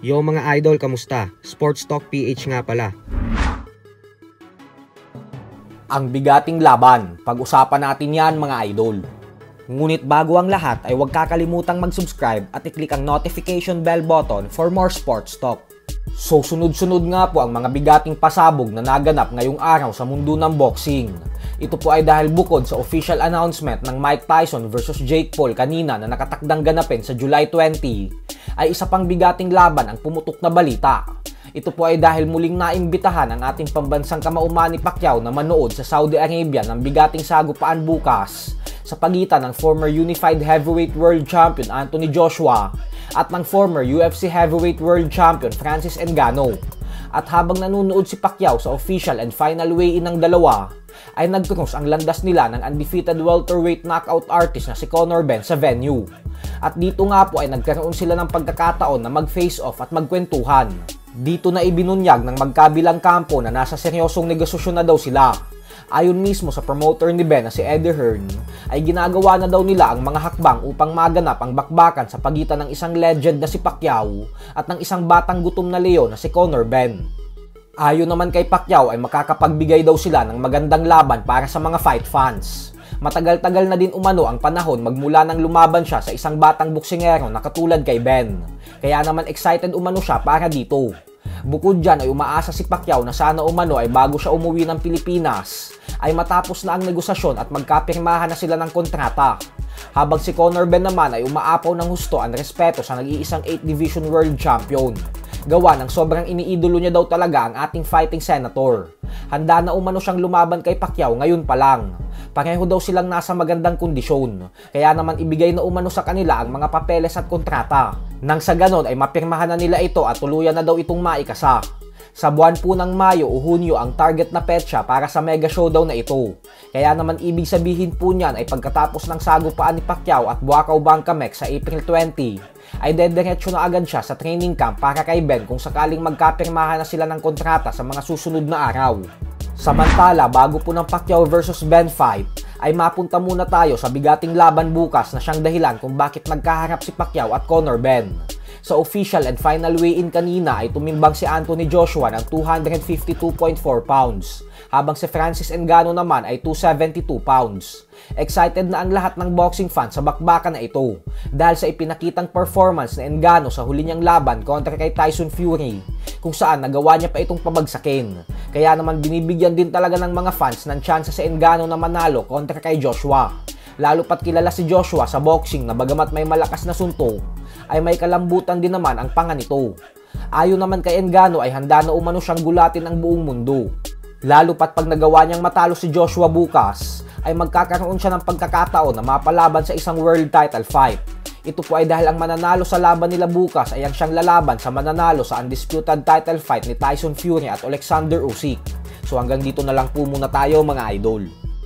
Yo mga idol, kamusta? Sports Talk PH nga pala. Ang bigating laban, pag-usapan natin yan mga idol. Ngunit bago ang lahat ay huwag kakalimutang mag-subscribe at i-click ang notification bell button for more sports talk. So sunod-sunod nga po ang mga bigating pasabog na naganap ngayong araw sa mundo ng boxing. Ito po ay dahil bukod sa official announcement ng Mike Tyson versus Jake Paul kanina na nakatakdang ganapin sa July 20, ay isa pang bigating laban ang pumutok na balita. Ito po ay dahil muling naimbitahan ang ating pambansang kamauman ni Pacquiao na manood sa Saudi Arabia ng bigating sagupaan bukas sa pagitan ng former Unified Heavyweight World Champion Anthony Joshua at ng former UFC Heavyweight World Champion Francis Ngannou. At habang nanunood si Pacquiao sa official and final weigh-in ng dalawa, ay nag-cross ang landas nila ng undefeated welterweight knockout artist na si Conor Benn sa venue. At dito nga po ay nagkaroon sila ng pagkakataon na mag-face off at magkwentuhan. Dito na ibinunyag ng magkabilang kampo na nasa seryosong negosasyon na daw sila. Ayon mismo sa promoter ni Ben na si Eddie Hearn, ay ginagawa na daw nila ang mga hakbang upang maganap ang bakbakan sa pagitan ng isang legend na si Pacquiao at ng isang batang gutom na leon na si Conor Benn. Ayon naman kay Pacquiao ay makakapagbigay daw sila ng magandang laban para sa mga fight fans. Matagal-tagal na din umano ang panahon magmula nang lumaban siya sa isang batang boksingero na katulad kay Ben. Kaya naman excited umano siya para dito. Bukod dyan ay umaasa si Pacquiao na sana umano ay bago siya umuwi ng Pilipinas ay matapos na ang negosasyon at magkapirmahan na sila ng kontrata. Habang si Conor Benn naman ay umaapaw ng husto ang respeto sa nag-iisang 8 Division World Champion. Gawa ng sobrang iniidolo niya daw talaga ang ating fighting senator. Handa na umano siyang lumaban kay Pacquiao ngayon pa lang. Pareho daw silang nasa magandang kondisyon. Kaya naman ibigay na umano sa kanila ang mga papeles at kontrata. Nang sa ganon ay mapirmahan na nila ito at tuluyan na daw itong maikasa. Sa buwan po ng Mayo o Hunyo ang target na petsa para sa mega showdown na ito. Kaya naman ibig sabihin po niyan ay pagkatapos ng sagupaan ni Pacquiao at Buakaw Bancamex sa April 20, ay dediretso na agad siya sa training camp para kay Ben kung sakaling magkapirmahan na sila ng kontrata sa mga susunod na araw. Samantala, bago po ng Pacquiao versus Ben fight, ay mapunta muna tayo sa bigating laban bukas na siyang dahilan kung bakit nagkaharap si Pacquiao at Conor Benn. Sa official and final weigh-in kanina ay tumimbang si Anthony Joshua ng 252.4 pounds, habang si Francis Ngannou naman ay 272 pounds. Excited na ang lahat ng boxing fans sa bakbakan na ito dahil sa ipinakitang performance ni Ngannou sa huli niyang laban kontra kay Tyson Fury, kung saan nagawa niya pa itong pabagsakin. Kaya naman binibigyan din talaga ng mga fans ng tsansa si Ngannou na manalo kontra kay Joshua. Lalo pat kilala si Joshua sa boxing na bagamat may malakas na suntok, ay may kalambutan din naman ang panga nito. Ayon naman kay Ngannou ay handa na umano siyang gulatin ang buong mundo. Lalo pat pag nagawa niyang matalo si Joshua bukas, ay magkakaroon siya ng pagkakataon na mapalaban sa isang world title fight. Ito po ay dahil ang mananalo sa laban nila bukas ay ang siyang lalaban sa mananalo sa undisputed title fight ni Tyson Fury at Alexander Usyk. So hanggang dito na lang po muna tayo mga idol.